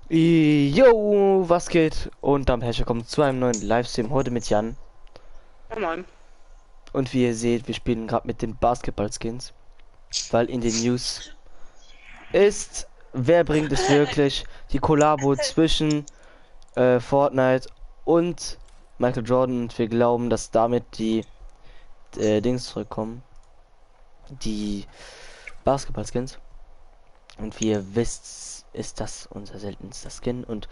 Jo, was geht? Und dann herzlich willkommen zu einem neuen Livestream heute mit Jan. Ja, Mann. Und wie ihr seht, wir spielen gerade mit den Basketball-Skins, weil in den News ist, wer bringt es wirklich, die Kollabo zwischen Fortnite und Michael Jordan. Und wir glauben, dass damit die Dings zurückkommen, die Basketball-Skins. Und wie ihr wisst, ist das unser seltenster Skin. Und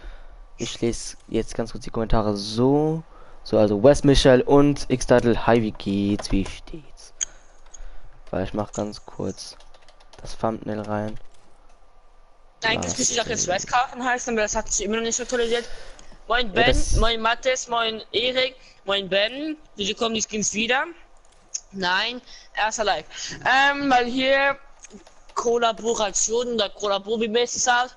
ich lese jetzt ganz kurz die Kommentare so, also Wes Michel und X-Title, hi, wie geht's, wie steht's? Weil ich mach ganz kurz das Thumbnail rein. Eigentlich müsste ich auch jetzt Westkarten heißen, aber das hat sich immer noch nicht aktualisiert. Moin Ja, Ben, das, moin Mattes, moin Erik, moin Ben. Wieso kommen die Skins wieder? Nein, erster Like. Weil hier Kollaboration oder Kollabo, wie man es sagt,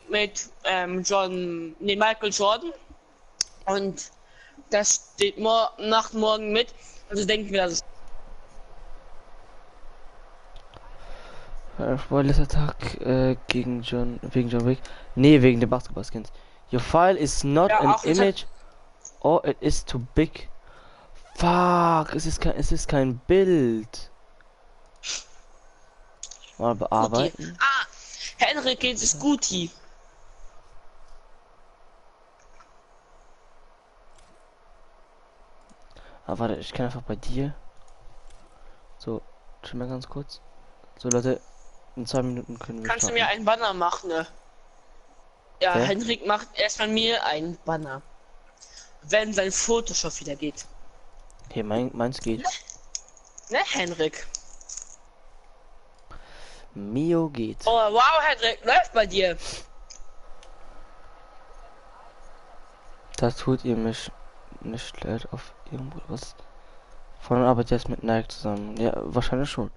mit Michael Jordan. Und das steht nach morgen mit. Also denken wir, dass es letzter Tag wegen John Wick. Nee, wegen den Basketball-Skins. Your file is not ja an auch nicht hat. image or it is too big. Fuck, es ist kein Bild. Mal Guti. bearbeiten. Ah, Henrik geht es Guti. Ah, warte, ich kann einfach bei dir. So, schon mal ganz kurz. So, Leute, in 2 Minuten können wir Kannst du mir starten. einen Banner machen, ne? Ja, Wer? Henrik macht erstmal mir einen Banner. Wenn sein Photoshop wieder geht. Okay, meins geht. Ne, Henrik? Mio geht. Oh, wow, Henrik, läuft bei dir. Da tut ihr mich nicht leid auf ihrem Bruder. Was? Von arbeitet jetzt mit Nike zusammen. Ja, wahrscheinlich schon.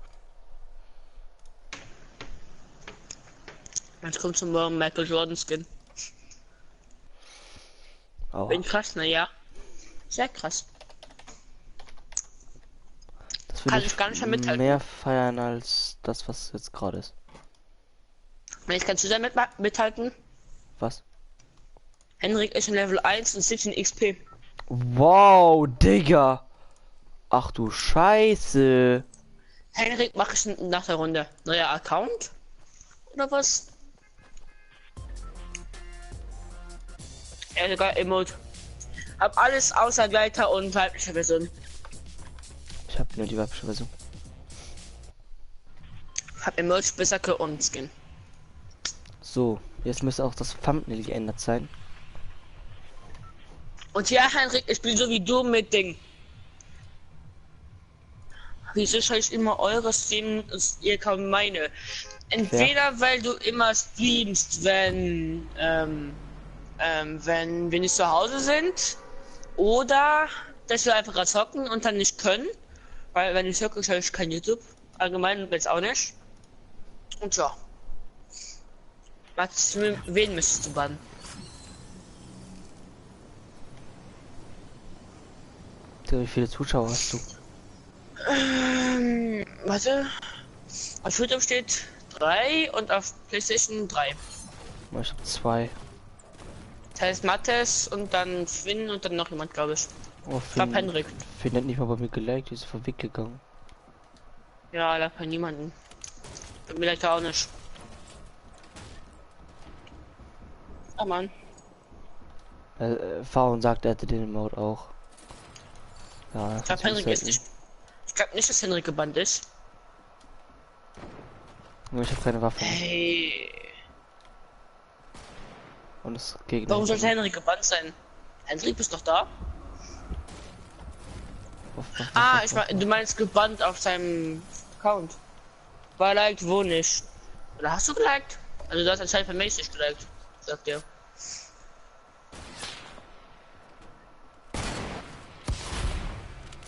Jetzt kommt zum Morgen Michael Jordan Skin. Aua. Bin krass, ne, ja. Sehr krass. Das würde Kann ich ich gar nicht mehr mehr mithalten. feiern als das, was jetzt gerade ist. Und jetzt kannst du damit mithalten. Was? Henrik ist in Level 1 und 17 XP. Wow, Digga. Ach du Scheiße. Henrik mache ich nach der Runde. Neuer Account? Oder was? Ja, sogar Emote. Hab alles außer Leiter und weibliche Version. Ich habe nur die weibliche Version. Hab Emote, Berserker und Skin. So, jetzt müsste auch das Thumbnail geändert sein. Und ja, Henrik, ich bin so wie du mit Ding. Wieso schaue ich immer eure Streams und ihr kaum meine? Wer? Entweder weil du immer streamst, wenn wir nicht zu Hause sind, oder dass wir einfach zocken und dann nicht können. Weil wenn ich zocke, schaue ich kein YouTube. Allgemein jetzt auch nicht. Und ja. Max, wen müsstest du bannen? Digga, wie viele Zuschauer hast du? Warte. Auf YouTube steht 3 und auf PlayStation 3. Ich habe zwei. Das heißt Mattes und dann Finn und dann noch jemand, glaube ich. Oh, Ich glaube Henrik. Finn hat nicht mal bei mir geliked, die ist voll weggegangen. Ja, da kann niemanden. Vielleicht auch nicht. Ah Mann. Fahren sagt, er hätte den Mode auch. Ja, Ich das glaube ist Henrik ist selten. nicht. Ich glaube nicht, dass Henrik gebannt ist. Nur ich habe keine Waffe mehr. Hey. Und das Gegner Warum hinter sollte mir. Henrik gebannt sein? Henrik bist doch da? Auf, Ich mein, du meinst gebannt auf seinem Account. War liked, wo nicht? Oder hast du geliked? Also du hast anscheinend vermäßigt geliked, sagt er.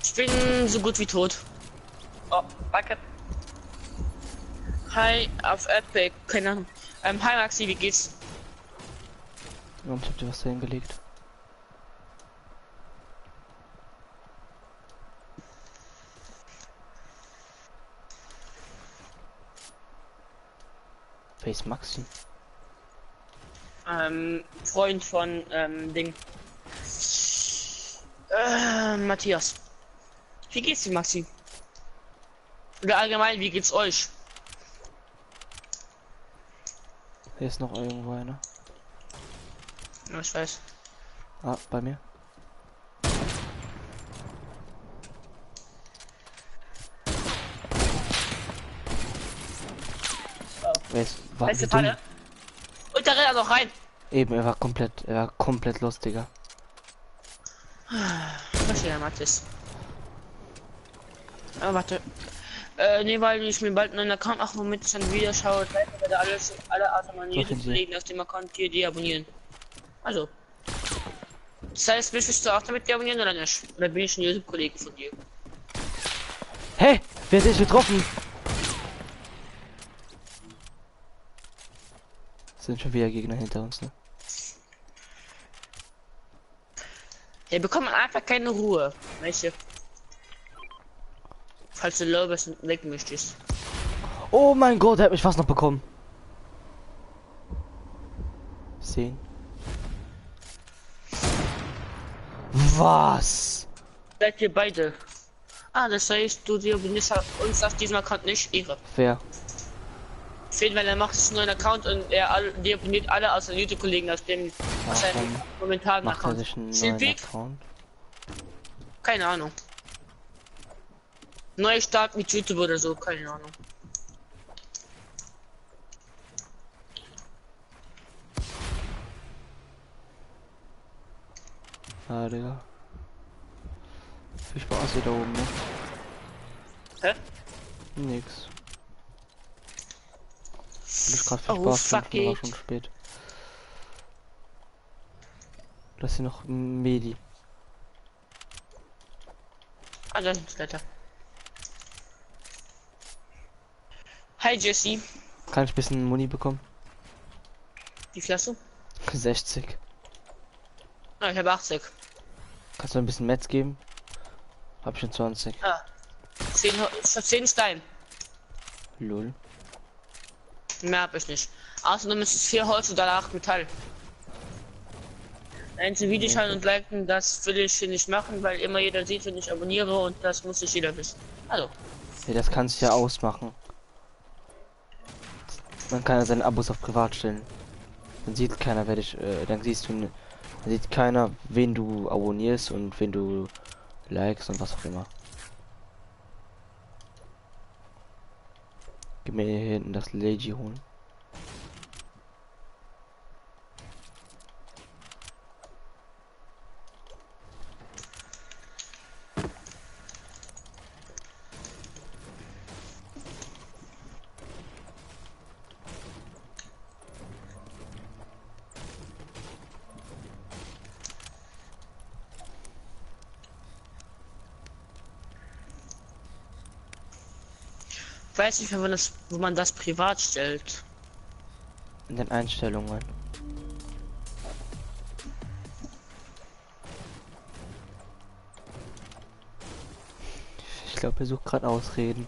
Ich bin so gut wie tot. Oh, danke. Hi, auf Epic, keine Ahnung. Hi Maxi, wie geht's? Und ich hab dir was da hingelegt. Face Maxi. Freund von Ding. Matthias. Wie geht's dir, Maxi? Oder allgemein, wie geht's euch? Hier ist noch irgendwo einer. Ja, ich weiß. Ah, bei mir. War Letzte wie dumm. Falle. Und da rennt er noch rein. Eben, er war komplett los, Digga. Was ist der Matthias? Aber warte. Nee, weil ich mir bald einen Account machen, womit ich dann wieder schaue, werde alle Art von YouTube-Kollegen aus dem Account hier die abonnieren. Also. Das heißt, willst du auch damit die abonnieren oder nicht? Oder bin ich ein YouTube-Kollege von dir? Hä? Wer hat dich getroffen? Sind schon wieder Gegner hinter uns, ne? Ja, bekommt man einfach keine Ruhe. Weißt du? Falls du low bist und weg möchtest. Oh mein Gott, er hat mich fast noch bekommen. 10. Was? Seid ihr beide? Ah, das heißt, du dir abonnierst uns auf diesem Account nicht. Ehre. Fair. Fehlt, weil er macht einen neuen Account und die abonniert alle außer YouTube-Kollegen aus dem aus seinem momentanen Macht er Account. sich einen neuen Silvig? Account? Keine Ahnung. Neustart mit YouTube oder so, keine Ahnung. Ah, Digga. Viel Spaß hier da oben, ne? Hä? Nix. Ich grad viel Oh, Spaß, fuck war it. schon spät. Das ist hier noch ein Medi. Ah, das ist Letter. Hi Jesse. Kann ich ein bisschen Muni bekommen? Wie viel hast du? 60. Ah, ich habe 80. Kannst du ein bisschen Metz geben? Hab schon 20. Ah. 10 Stein. Lol. Mehr hab ich nicht. Außerdem ist es 4 Holz und danach Metall. Einzelne Video schauen und liken, das will ich hier nicht machen, weil immer jeder sieht, wenn ich abonniere und das muss nicht jeder wissen. Also. Ja, das kannst du ja ausmachen. Man kann ja seine Abos auf privat stellen. Dann sieht keiner, dann siehst du, dann sieht keiner, wen du abonnierst und wen du likes und was auch immer. Gib mir hier hinten das Lady holen. Ich weiß nicht, wo man das privat stellt. In den Einstellungen. Ich glaube, er sucht gerade Ausreden.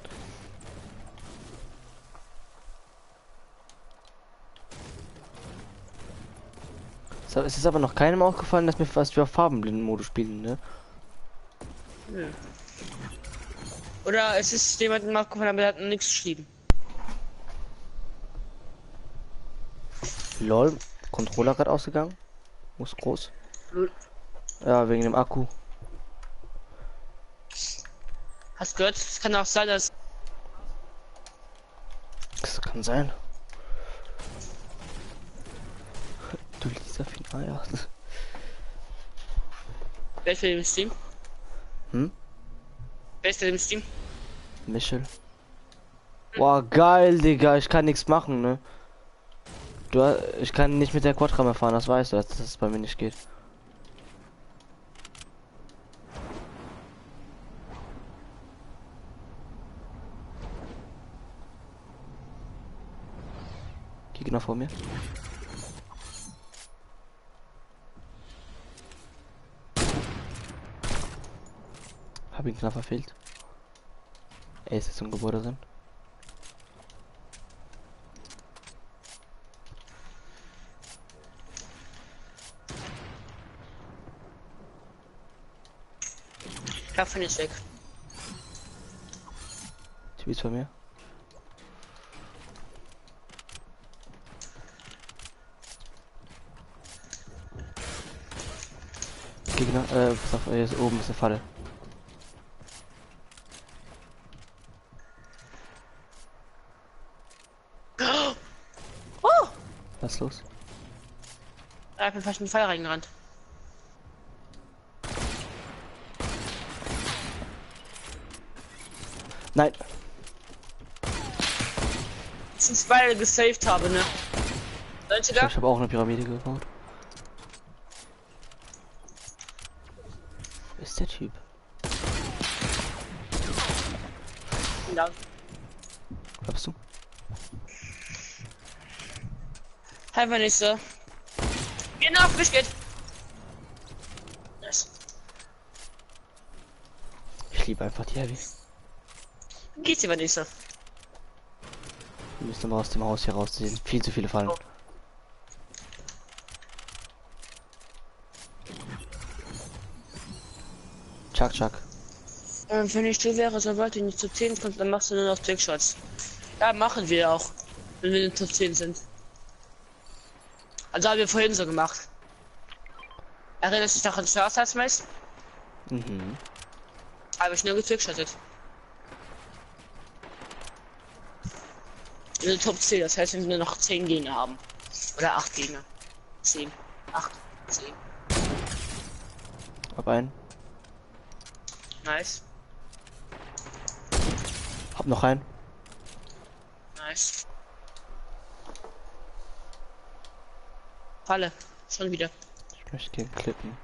So, es ist aber noch keinem aufgefallen, dass wir fast für farbenblinden Modus spielen, ne? Hm. Oder es ist jemandem aufgefallen, aber er hat nichts geschrieben. Lol, Controller gerade ausgegangen. Muss groß. Hm. Ja, wegen dem Akku. Hast du gehört? Es kann auch sein, dass Das kann sein. Du Lisa Final. wer ist im Stream? Hm? Wer ist im Stream? Michel. Boah, geil, Digga. Ich kann nichts machen, ne? Ich kann nicht mit der Quadra mehr fahren, das weißt du, dass das bei mir nicht geht. Gegner vor mir. Hab ihn knapp verfehlt. Er ist jetzt im Gebäude drin. Davon ist weg. Die ist von mir. Gegner, pass auf, hier ist oben ist eine Falle. Oh! Was ist los? Ich bin fast in den Fall reingerannt. Nein, Das sind zwei, die gesaved habe, ne? Seid ihr da? ich habe auch eine Pyramide gebaut. Wo ist der Typ? Ja. Glaubst du? Einfach nicht so. Genau, Fisch geht. Nice. Ich liebe einfach die Heavy. Geht's aber nicht so. Wir müssen mal aus dem Haus hier rausziehen. Viel zu viele Fallen. Oh. Chuck, Chuck. Wenn ich du wäre, sobald du nicht zu 10 kommst, dann machst du nur noch Trickshots. Ja, machen wir auch. Wenn wir in den Top 10 sind. Also haben wir vorhin so gemacht. Erinnerst du dich noch an Staatsmeist? Mhm. Habe ich nur getrickshottet. In den Top 10, das heißt, wenn wir nur noch 10 Gegner haben. Oder 8 Gegner. 10. 8. 10. Hab einen. Nice. Hab noch einen. Nice. Falle. Schon wieder. Ich möchte gerne klippen.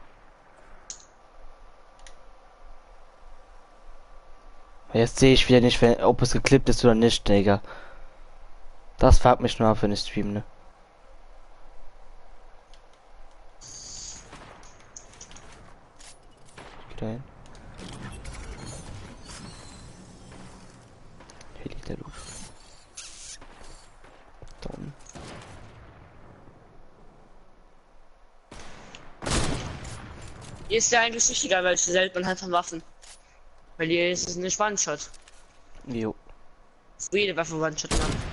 Jetzt sehe ich wieder nicht, ob es geklippt ist oder nicht, Digga. Das fragt mich nur ab, wenn ich stream, ne? Ich geh da hin. Hier liegt der Loot. Da unten. Hier ist ja eigentlich nicht egal, welche selten halt von Waffen. Weil hier ist es eine One-Shot. Jo. Jede Waffe One-Shot machen.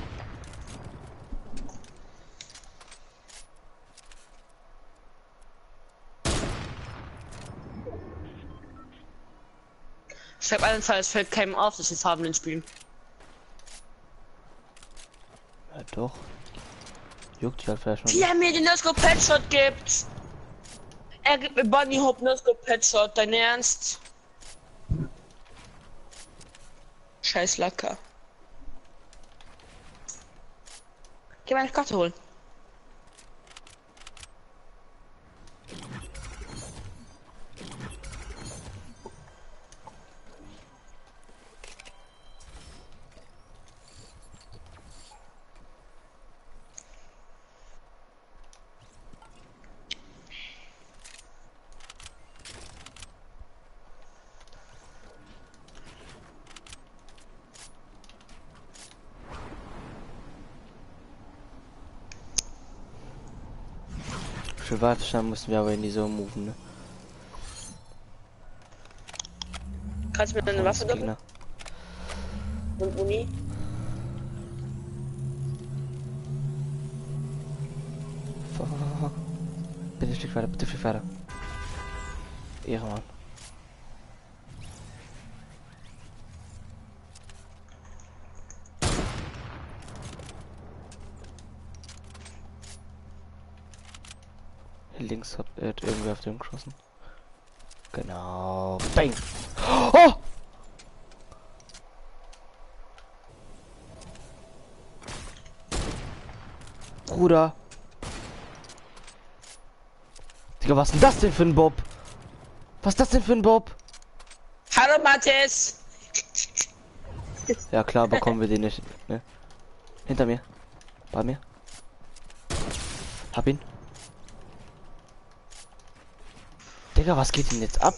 Ich habe allenfalls, es fällt keinem auf, dass wir Farben in spielen. Ja, doch. Juckt dich halt vielleicht mal. Wie er mir den No-Scope Headshot gibt! Er gibt mir Bunny Hop No-Scope Headshot, dein Ernst? Scheiß Lacker. Geh meine Karte holen. Für Wartestand mussten wir aber in die Zone moven, ne? Kannst du mir deine Waffe geben? Gegner. Und Uni? Fuck. Bitte flieg weiter, bitte flieg weiter. Ehrenmann. Hier links hat irgendwer auf den geschossen. Genau. Bang! Oh! Bruder. Digga, was ist denn das denn für ein Bob? Was ist das denn für ein Bob? Hallo Mathis! Ja klar, bekommen wir den nicht. Ne? Hinter mir. Bei mir. Hab ihn. Digga, was geht denn jetzt ab?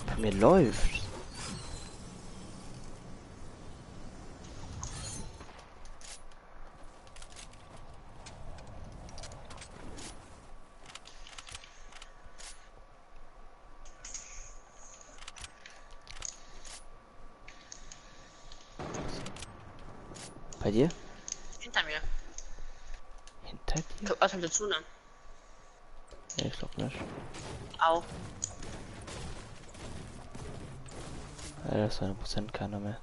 Bei mir läuft. Bei dir? Hinter mir. Hinter dir? Kommt was mit dazu, ne? Nee, ich glaube nicht. Au. Ja, das ist 100% keiner mehr.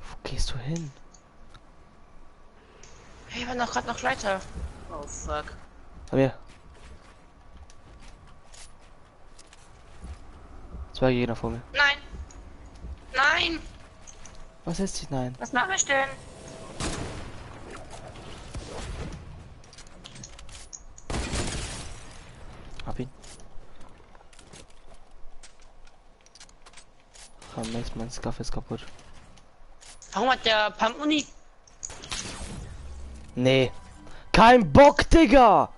Wo gehst du hin? Hey, war noch gerade noch Leiter. Oh fuck. Bei mir. 2 Gegner vor mir. Nein! Nein! Was ist die? Nein. Was mache ich denn? Hab ihn. Ramex, mein Scuff ist kaputt. Warum hat der Pump-Uni? Nee. Kein Bock, Digga!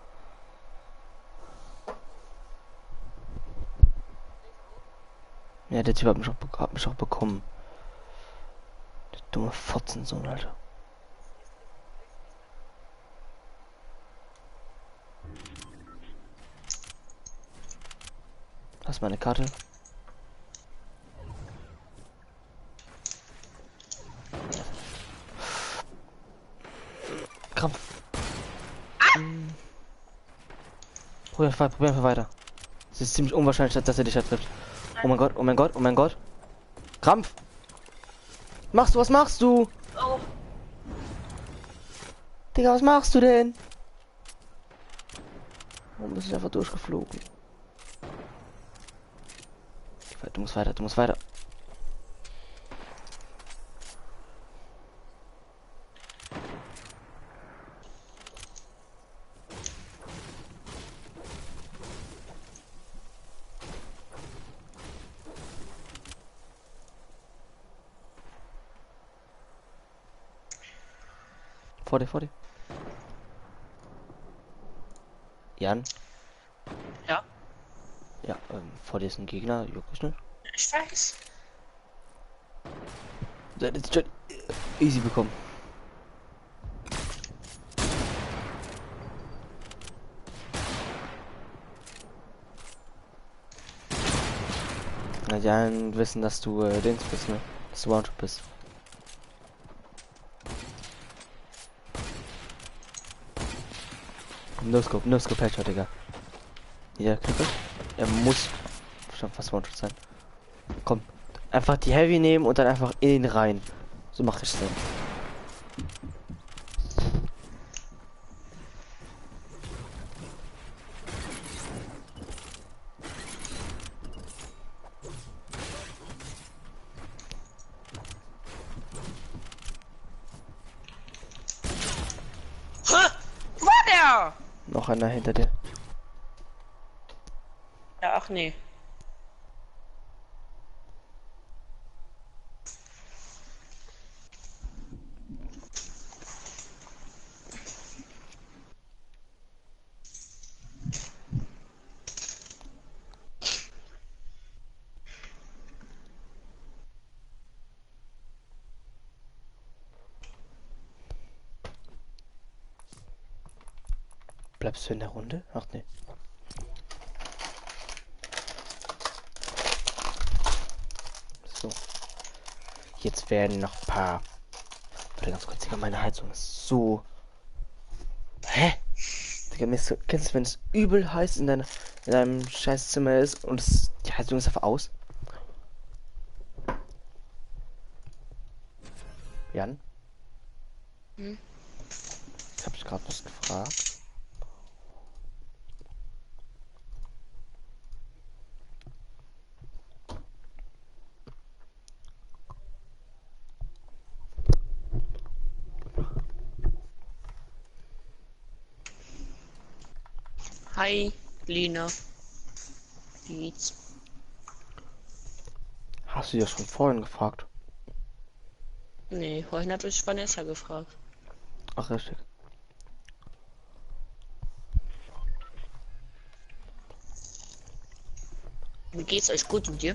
Ja, der Typ hat mich auch bekommen. Der dumme Fotzensohn, Alter. Das ist meine Karte. Krampf. Probier einfach weiter. Es ist ziemlich unwahrscheinlich, dass er dich trifft. Oh mein Gott, oh mein Gott, oh mein Gott. Krampf! Was machst du? Oh. Digga, was machst du denn? Warum bist du einfach durchgeflogen? Du musst weiter, du musst weiter. Vor dir. Jan? Ja, Ja, vor dir ist ein Gegner, juckt nicht. ich weiß. Der ist schon easy bekommen. Na, die einen wissen, dass du Dings bist, ne? Dass du One-Shot bist. No-Scope, Headshot, Digga. Hier, Klippe. Er muss schon fast One-Shot sein. Komm. Einfach die Heavy nehmen und dann einfach in ihn rein. So mache ich es dann. Wo war der? Noch einer hinter dir. Ja, ach nee. Bleibst du in der Runde? Ach nee. So. Jetzt werden noch ein paar. Warte ganz kurz, Digga, meine Heizung ist so. Hä? Digga, kennst du, wenn es übel heiß in deinem scheiß Zimmer ist und die Heizung ist einfach aus? Jan? Hm? Ich hab dich gerade was gefragt. Hi, Lina. Beats. Hast du ja schon vorhin gefragt? Nee, vorhin habe ich Vanessa gefragt. Ach, richtig. Wie geht's euch gut und dir?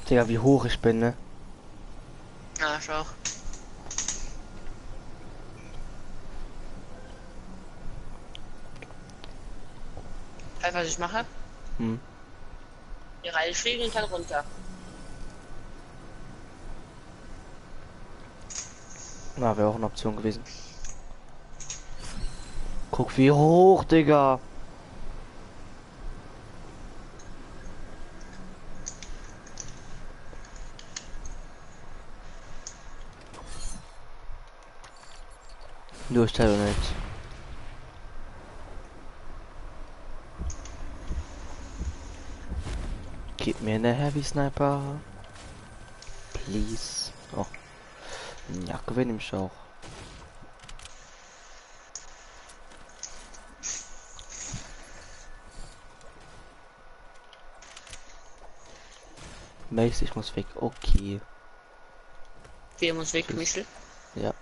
Digga, wie hoch ich bin, ne? Ja, ich auch. Weißt du, was ich mache? Hm. Die Reihe fliegen und dann runter. Na, wäre auch eine Option gewesen. Guck, wie hoch, Digga. Nur Stelle nicht. Gib mir eine Heavy Sniper. Please. Oh. Ja, gewinne ich auch. Mace, ich muss weg. Okay. Wir muss weg, Tschüss. Michel. Ja.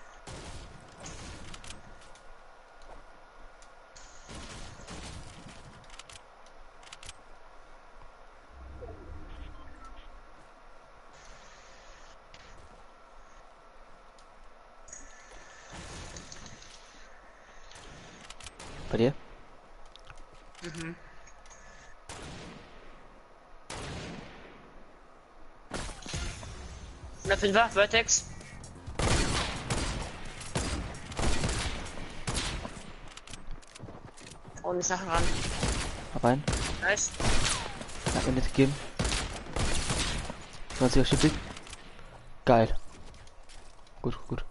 Bei dir? Mhm. Na, für was? Vertex? Und ich Sachen ran. Rein. Nice. Hat mir nicht gegeben. 20er Shipping. Geil. Gut, gut, gut.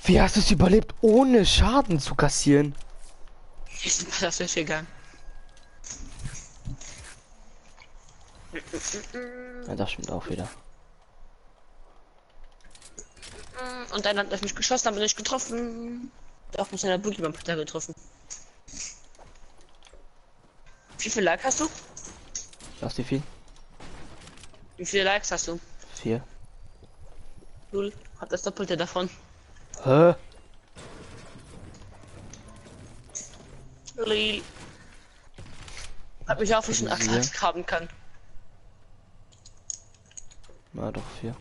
Wie hast du es überlebt, ohne Schaden zu kassieren? Ich bin das durchgegangen. Ja, das stimmt auch wieder. Und dann hat er mich geschossen, aber nicht getroffen. Doch, muss einer Boogie beim Peter getroffen. Wie viele Likes hast du? Was wie viel? Wie viele Likes hast du? 4. Null. Hat das Doppelte davon. Hä? Lil. Hat mich auch wie schon Visier. Atlantik haben kann. Na doch 4.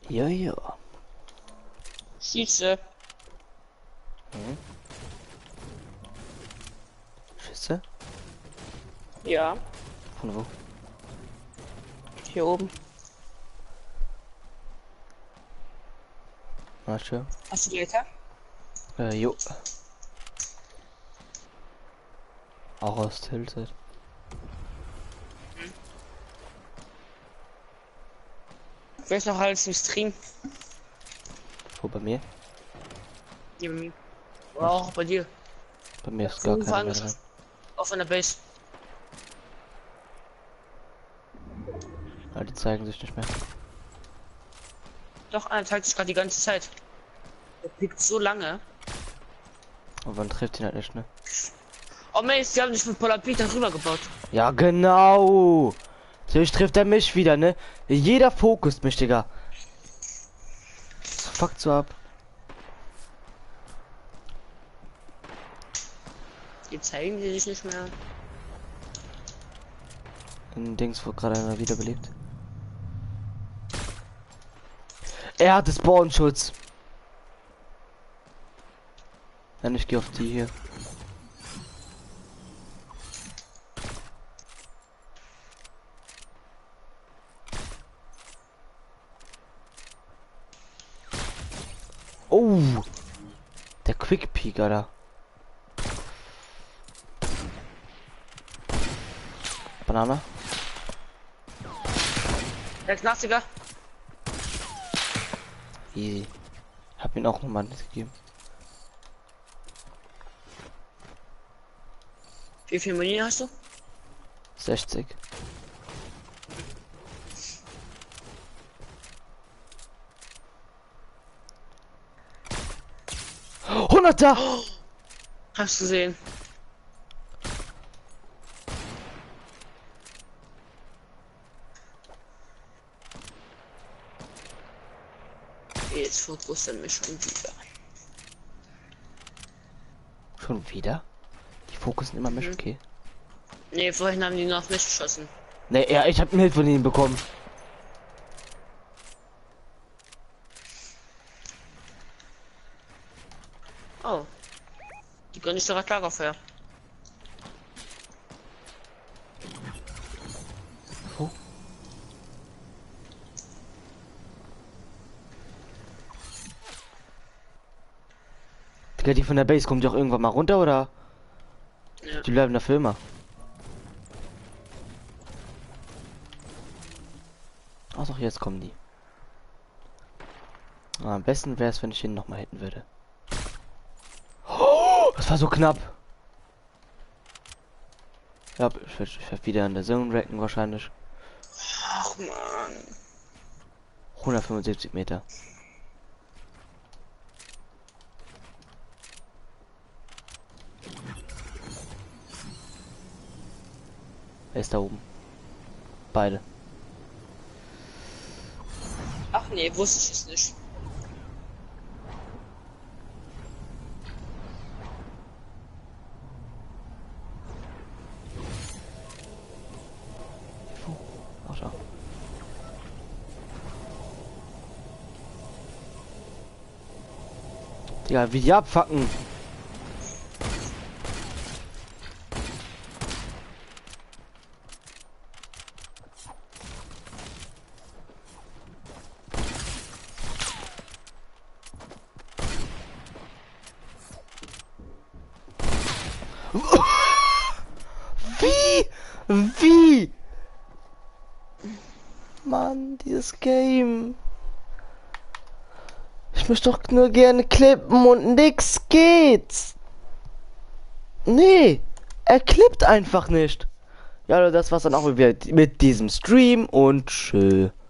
Ja, ja. Schieße. Schüsse? Ja, Von wo? hier oben. Na schön. Hast du die Leiter? Jo. Auch aus Tilted. Wer ist noch alles im Stream? Wo bei mir? Die bei mir. Oder auch bei dir. Bei mir ist gar keiner mehr drin. Auf einer Base. Ja, die zeigen sich nicht mehr. Doch, einer zeigt sich gerade die ganze Zeit. Der pickt so lange. Und man trifft ihn halt nicht, ne? Oh Mensch, die haben sich mit Polar Peter rüber gebaut. Ja, genau. So, trifft er mich wieder, ne? Jeder fokust mich, Digga. Fuckt so ab. Die zeigen die sich nicht mehr. Ein Dings wurde gerade einer wiederbelebt. Er hatte Spawnschutz. Nein, ich gehe auf die hier. Oh, der Quick Peek, Alter. Banane. Der Klassiker. Easy. Hab ihn auch nochmal gegeben. Wie viel Muni hast du? 60. Hunderter! Hast du gesehen? Jetzt fokussieren mich schon wieder. Schon wieder? Die fokussen immer mich, okay. Nee, vorhin haben die noch auf mich geschossen. Ne, ja, ich hab ein Hit von ihnen bekommen. Oh. Die können nicht sogar Lagerfeuer. Wo? Digga, die von der Base kommt doch irgendwann mal runter, oder? Ja. Die bleiben dafür immer. Ach doch, jetzt kommen die. Am besten wäre es, wenn ich ihn noch mal hitten würde. Oh, das war so knapp. Ja, ich werd wieder an der Zone wrecken wahrscheinlich. Ach man. 175 Meter. Er ist da oben. Beide. Ach nee, wusste ich es nicht. Ach schau. Digga, wie die abfacken. Wie? Mann, dieses Game. Ich möchte doch nur gerne klippen und nix geht. Nee, er klippt einfach nicht. Ja, das war's dann auch mit diesem Stream und tschö.